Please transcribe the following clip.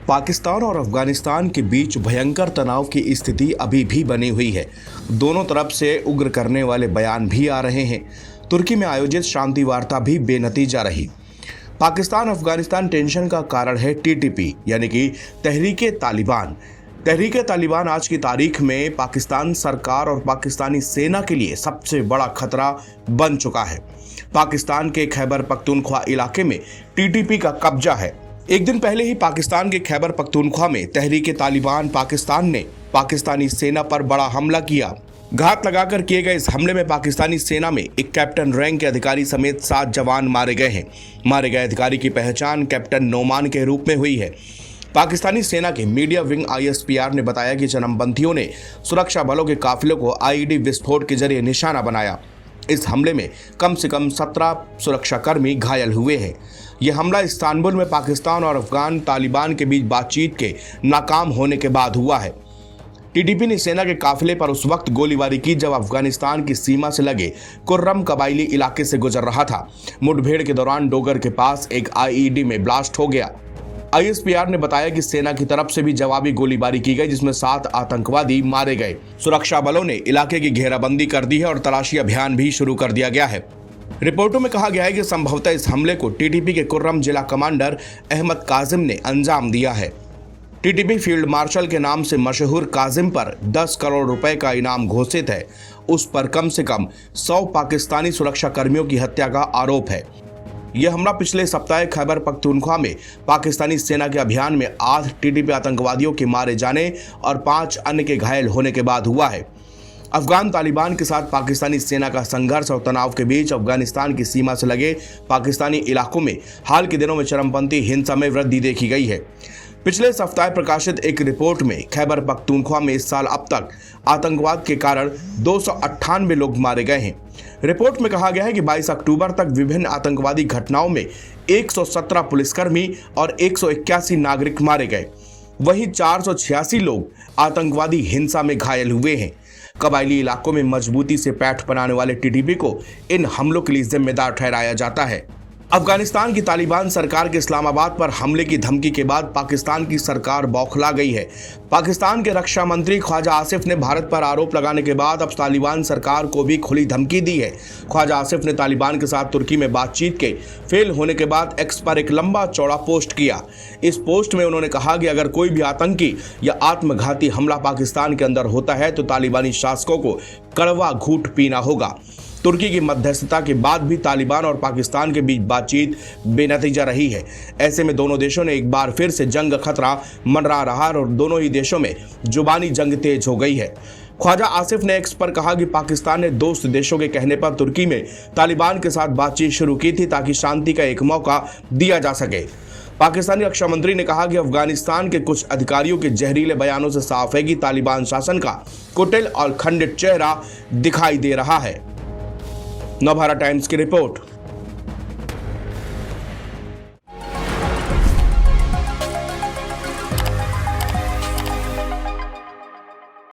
पाकिस्तान और अफगानिस्तान के बीच भयंकर तनाव की स्थिति अभी भी बनी हुई है। दोनों तरफ से उग्र करने वाले बयान भी आ रहे हैं। तुर्की में आयोजित शांति वार्ता भी बेनतीजा रही। पाकिस्तान अफगानिस्तान टेंशन का कारण है टीटीपी यानी कि तहरीके तालिबान। तहरीके तालिबान आज की तारीख में पाकिस्तान सरकार और पाकिस्तानी सेना के लिए सबसे बड़ा खतरा बन चुका है। पाकिस्तान के खैबर पख्तूनख्वा इलाके में टीटीपी का कब्जा है। एक दिन पहले ही पाकिस्तान के खैबर पख्तूनख्वा में तहरीके तालिबान पाकिस्तान ने पाकिस्तानी सेना पर बड़ा हमला किया। घात लगाकर किए गए इस हमले में पाकिस्तानी सेना में एक कैप्टन रैंक के अधिकारी समेत 7 जवान मारे गए हैं। मारे गए अधिकारी की पहचान कैप्टन नोमान के रूप में हुई है। पाकिस्तानी सेना के मीडिया विंग ISPR ने बताया कि चरमपंथियों ने सुरक्षा बलों के काफिलों को IED विस्फोट के जरिए निशाना बनाया। इस हमले में कम से कम 17 सुरक्षाकर्मी घायल हुए हैं। यह हमला इस्तांबुल में पाकिस्तान और अफगान तालिबान के बीच बातचीत के नाकाम होने के बाद हुआ है। टीटीपी ने सेना के काफिले पर उस वक्त गोलीबारी की जब अफगानिस्तान की सीमा से लगे कुर्रम कबायली इलाके से गुजर रहा था। मुठभेड़ के दौरान डोगर के पास एक IED में ब्लास्ट हो गया। ISPR ने बताया कि सेना की तरफ से भी जवाबी गोलीबारी की गई जिसमें 7 आतंकवादी मारे गए। सुरक्षा बलों ने इलाके की घेराबंदी कर दी है और तलाशी अभियान भी शुरू कर दिया गया है। रिपोर्टों में कहा गया है कि संभवतः इस हमले को टीटीपी के कुर्रम जिला कमांडर अहमद काजिम ने अंजाम दिया है। टीटीपी फील्ड मार्शल के नाम से मशहूर काजिम पर 10 करोड़ रुपए का इनाम घोषित है। उस पर कम से कम 100 पाकिस्तानी सुरक्षा कर्मियों की हत्या का आरोप है। यह हमला पिछले सप्ताह खैबर पख्तूनख्वा में पाकिस्तानी सेना के अभियान में 8 टीटीपी आतंकवादियों के मारे जाने और 5 अन्य के घायल होने के बाद हुआ है। अफगान तालिबान के साथ पाकिस्तानी सेना का संघर्ष और तनाव के बीच अफगानिस्तान की सीमा से लगे पाकिस्तानी इलाकों में हाल के दिनों में चरमपंथी हिंसा में वृद्धि देखी गई है। पिछले सप्ताह प्रकाशित एक रिपोर्ट में खैबर पख्तूनख्वा में इस साल अब तक आतंकवाद के कारण 298 लोग मारे गए हैं। रिपोर्ट में कहा गया है कि 22 अक्टूबर तक विभिन्न आतंकवादी घटनाओं में 117 पुलिसकर्मी और 181 नागरिक मारे गए। वहीं 486 लोग आतंकवादी हिंसा में घायल हुए हैं। कबायली इलाकों में मजबूती से पैठ बनाने वाले टीटीपी को इन हमलों के लिए जिम्मेदार ठहराया जाता है। अफगानिस्तान की तालिबान सरकार के इस्लामाबाद पर हमले की धमकी के बाद पाकिस्तान की सरकार बौखला गई है। पाकिस्तान के रक्षा मंत्री ख्वाजा आसिफ ने भारत पर आरोप लगाने के बाद अब तालिबान सरकार को भी खुली धमकी दी है। ख्वाजा आसिफ ने तालिबान के साथ तुर्की में बातचीत के फेल होने के बाद एक्स पर एक लंबा चौड़ा पोस्ट किया। इस पोस्ट में उन्होंने कहा कि अगर कोई भी आतंकी या आत्मघाती हमला पाकिस्तान के अंदर होता है तो तालिबानी शासकों को कड़वा घूंट पीना होगा। तुर्की की मध्यस्थता के बाद भी तालिबान और पाकिस्तान के बीच बातचीत बेनतीजा रही है। ऐसे में दोनों देशों ने एक बार फिर से जंग खतरा मंडरा रहा और दोनों ही देशों में जुबानी जंग तेज हो गई है। ख्वाजा आसिफ ने एक्स पर कहा कि पाकिस्तान ने दोस्त देशों के कहने पर तुर्की में तालिबान के साथ बातचीत शुरू की थी ताकि शांति का एक मौका दिया जा सके। पाकिस्तानी रक्षा मंत्री ने कहा कि अफगानिस्तान के कुछ अधिकारियों के जहरीले बयानों से साफ है कि तालिबान शासन का कुटिल और खंडित चेहरा दिखाई दे रहा है। नवभारत टाइम्स की रिपोर्ट।